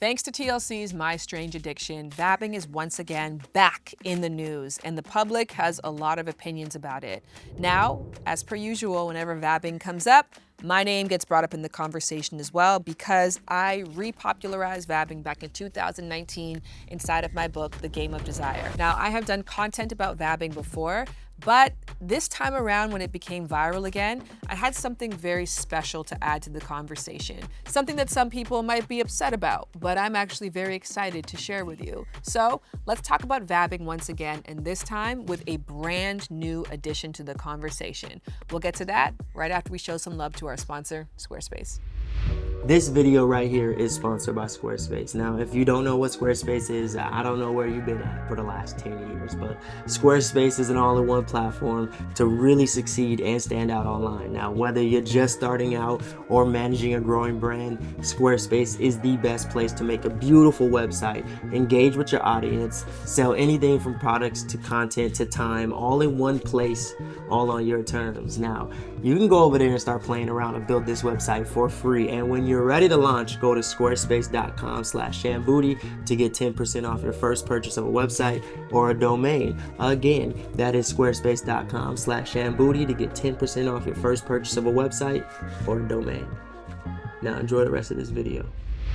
Thanks to TLC's My Strange Addiction, vabbing is once again back in the news, and the public has a lot of opinions about it. Now, as per usual, whenever vabbing comes up, my name gets brought up in the conversation as well because I repopularized vabbing back in 2019 inside of my book, The Game of Desire. Now, I have done content about vabbing before, but this time around, when it became viral again, I had something very special to add to the conversation. Something that some people might be upset about, but I'm actually very excited to share with you. So let's talk about vabbing once again, and this time with a brand new addition to the conversation. We'll get to that right after we show some love to our sponsor, Squarespace. This video right here is sponsored by Squarespace. Now, if you don't know what Squarespace is, I don't know where you've been at for the last 10 years, but Squarespace is an all-in-one platform to really succeed and stand out online. Now, whether you're just starting out or managing a growing brand, Squarespace is the best place to make a beautiful website, engage with your audience, sell anything from products to content to time, all in one place, all on your terms. Now, you can go over there and start playing around and build this website for free. And when you're ready to launch, go to squarespace.com/shanbooty to get 10% off your first purchase of a website or a domain. Again, that is squarespace.com/shanbooty to get 10% off your first purchase of a website or a domain. Now enjoy the rest of this video.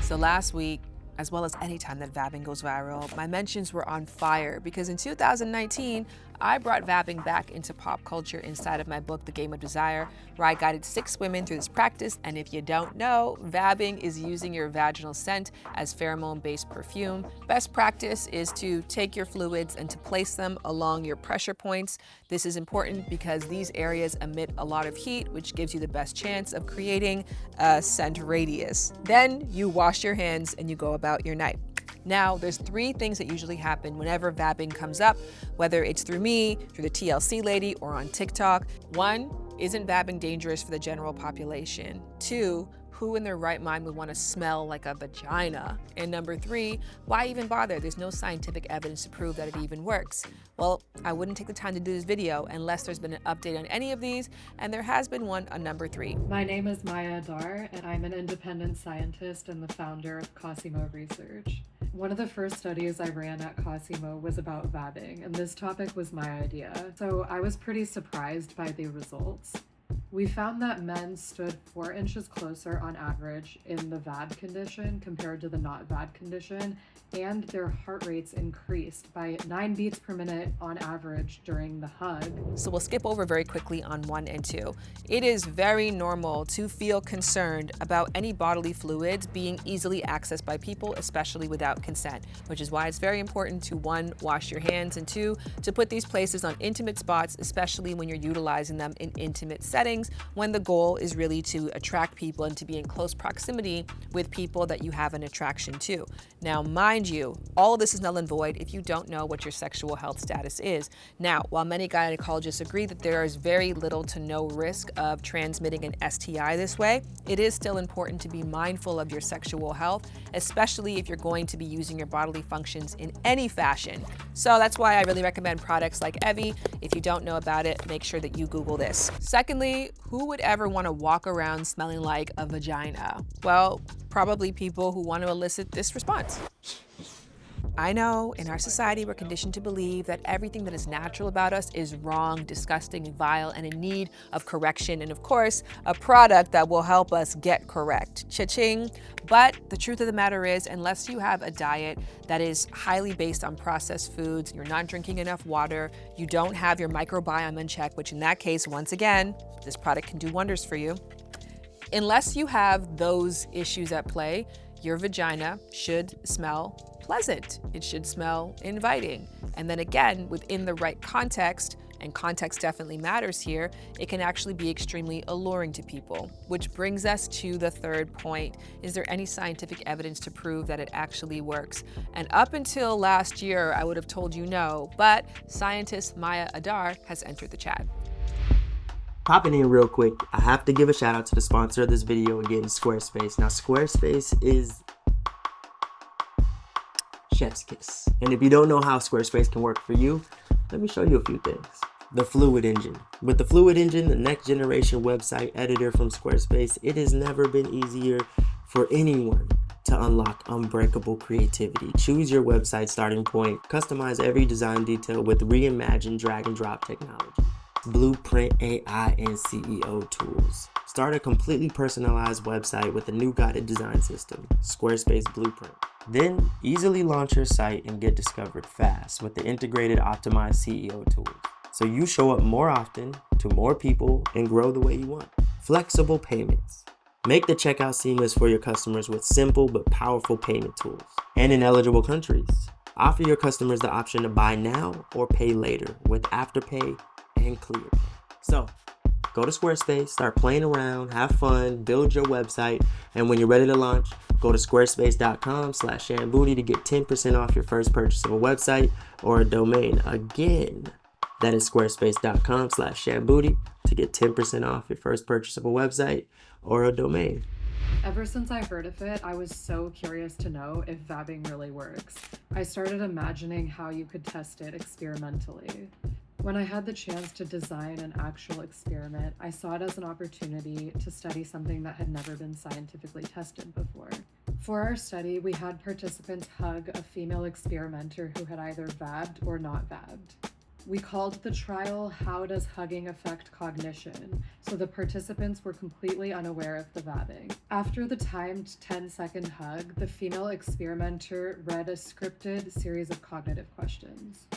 So last week, as well as any time that vabbing goes viral, my mentions were on fire because in 2019, I brought vabbing back into pop culture inside of my book, The Game of Desire, where I guided 6 women through this practice. And if you don't know, vabbing is using your vaginal scent as pheromone-based perfume. Best practice is to take your fluids and to place them along your pressure points. This is important because these areas emit a lot of heat, which gives you the best chance of creating a scent radius. Then you wash your hands and you go about your night. Now, there's 3 things that usually happen whenever vabbing comes up, whether it's through me, through the TLC lady, or on TikTok. 1, isn't vabbing dangerous for the general population? 2, who in their right mind would want to smell like a vagina? And number 3, why even bother? There's no scientific evidence to prove that it even works. Well, I wouldn't take the time to do this video unless there's been an update on any of these, and there has been one on number 3. My name is Maya Adar, and I'm an independent scientist and the founder of Cosimo Research. One of the first studies I ran at Cosimo was about vabbing, and this topic was my idea, so I was pretty surprised by the results. We found that men stood 4 inches closer on average in the VAB condition compared to the not VAB condition, and their heart rates increased by 9 beats per minute on average during the hug. So we'll skip over very quickly on 1 and 2. It is very normal to feel concerned about any bodily fluids being easily accessed by people, especially without consent, which is why it's very important to 1, wash your hands, and 2, to put these places on intimate spots, especially when you're utilizing them in intimate settings, when the goal is really to attract people and to be in close proximity with people that you have an attraction to. Now, mind you, all of this is null and void if you don't know what your sexual health status is. Now, while many gynecologists agree that there is very little to no risk of transmitting an STI this way, it is still important to be mindful of your sexual health, especially if you're going to be using your bodily functions in any fashion. So that's why I really recommend products like Evie. If you don't know about it, make sure that you Google this. Secondly, who would ever want to walk around smelling like a vagina? Well, probably people who want to elicit this response. I know in our society we're conditioned to believe that everything that is natural about us is wrong, disgusting, vile, and in need of correction, and of course, a product that will help us get correct. Cha-ching. But the truth of the matter is, unless you have a diet that is highly based on processed foods, you're not drinking enough water, you don't have your microbiome in check, which in that case, once again, this product can do wonders for you. Unless you have those issues at play, your vagina should smell pleasant. It should smell inviting. And then again, within the right context, and context definitely matters here, it can actually be extremely alluring to people. Which brings us to the 3rd point. Is there any scientific evidence to prove that it actually works? And up until last year, I would have told you no, but scientist Maya Adar has entered the chat. Popping in real quick, I have to give a shout out to the sponsor of this video again, Squarespace. Now, Squarespace is chef's kiss. And if you don't know how Squarespace can work for you, let me show you a few things. The Fluid Engine. With the Fluid Engine, the next generation website editor from Squarespace, it has never been easier for anyone to unlock unbreakable creativity. Choose your website starting point. Customize every design detail with reimagined drag and drop technology. Blueprint AI and CEO tools. Start a completely personalized website with a new guided design system, Squarespace Blueprint. Then easily launch your site and get discovered fast with the integrated optimized CEO tools. So you show up more often to more people and grow the way you want. Flexible payments. Make the checkout seamless for your customers with simple but powerful payment tools. And in eligible countries, offer your customers the option to buy now or pay later with Afterpay and Clear. So go to Squarespace, start playing around, have fun, build your website, and when you're ready to launch, go to squarespace.com/shanbooty to get 10% off your first purchase of a website or a domain. Again, that is squarespace.com/shanbooty to get 10% off your first purchase of a website or a domain. Ever since I heard of it, I was so curious to know if vabbing really works. I started imagining how you could test it experimentally. When I had the chance to design an actual experiment, I saw it as an opportunity to study something that had never been scientifically tested before. For our study, we had participants hug a female experimenter who had either vabbed or not vabbed. We called the trial "How Does Hugging Affect Cognition?" So the participants were completely unaware of the vabbing. After the timed 10-second hug, the female experimenter read a scripted series of cognitive questions.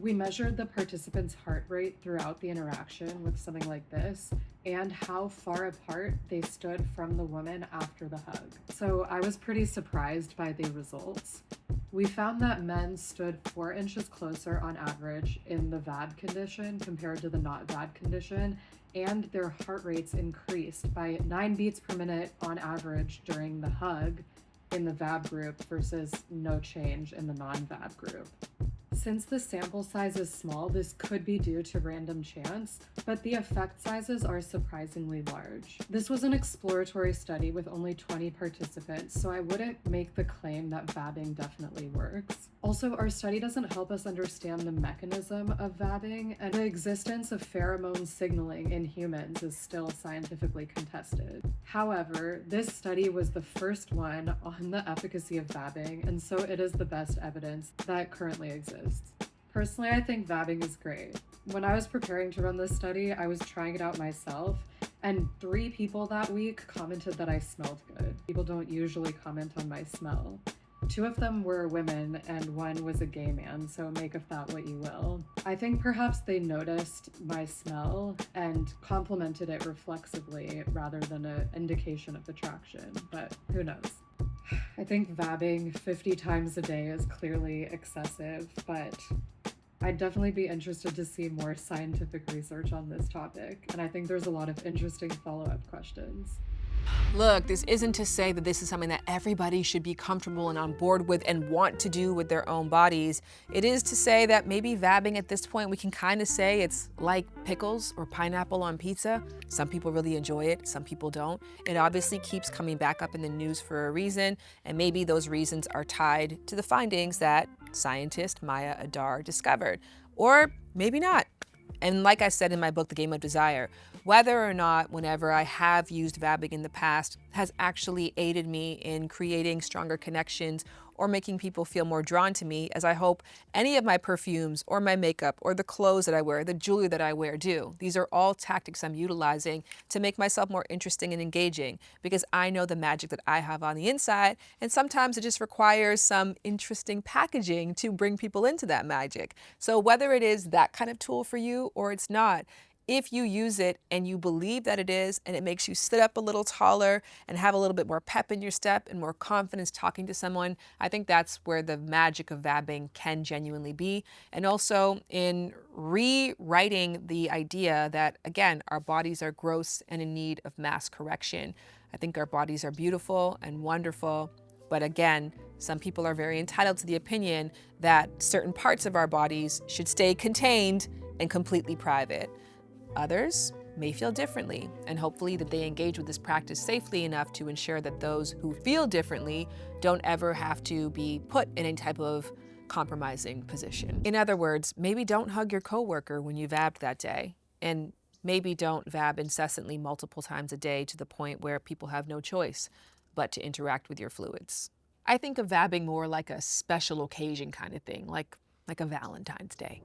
We measured the participants' heart rate throughout the interaction with something like this, and how far apart they stood from the woman after the hug. So I was pretty surprised by the results. We found that men stood 4 inches closer on average in the vab condition compared to the not vab condition, and their heart rates increased by 9 beats per minute on average during the hug in the vab group versus no change in the non-vab group. Since the sample size is small, this could be due to random chance, but the effect sizes are surprisingly large. This was an exploratory study with only 20 participants, so I wouldn't make the claim that vabbing definitely works. Also, our study doesn't help us understand the mechanism of vabbing, and the existence of pheromone signaling in humans is still scientifically contested. However, this study was the first one on the efficacy of vabbing, and so it is the best evidence that currently exists. Personally, I think vabbing is great. When I was preparing to run this study, I was trying it out myself, and 3 people that week commented that I smelled good. People don't usually comment on my smell. 2 of them were women, and 1 was a gay man, so make of that what you will. I think perhaps they noticed my smell and complimented it reflexively rather than an indication of attraction, but who knows? I think vabbing 50 times a day is clearly excessive, but I'd definitely be interested to see more scientific research on this topic, and I think there's a lot of interesting follow-up questions. Look, this isn't to say that this is something that everybody should be comfortable and on board with and want to do with their own bodies. It is to say that maybe vabbing at this point, we can kind of say it's like pickles or pineapple on pizza. Some people really enjoy it, some people don't. It obviously keeps coming back up in the news for a reason, and maybe those reasons are tied to the findings that scientist Maya Adar discovered. Or maybe not. And like I said in my book, The Game of Desire, whether or not whenever I have used vabbing in the past has actually aided me in creating stronger connections or making people feel more drawn to me, as I hope any of my perfumes or my makeup or the clothes that I wear, the jewelry that I wear do. These are all tactics I'm utilizing to make myself more interesting and engaging because I know the magic that I have on the inside, and sometimes it just requires some interesting packaging to bring people into that magic. So whether it is that kind of tool for you or it's not, if you use it and you believe that it is, and it makes you sit up a little taller and have a little bit more pep in your step and more confidence talking to someone, I think that's where the magic of vabbing can genuinely be. And also in rewriting the idea that, again, our bodies are gross and in need of mass correction. I think our bodies are beautiful and wonderful. But again, some people are very entitled to the opinion that certain parts of our bodies should stay contained and completely private. Others may feel differently, and hopefully that they engage with this practice safely enough to ensure that those who feel differently don't ever have to be put in any type of compromising position. In other words, maybe don't hug your coworker when you vabbed that day, and maybe don't vab incessantly multiple times a day to the point where people have no choice. but to interact with your fluids. I think of vabbing more like a special occasion kind of thing, like a Valentine's Day.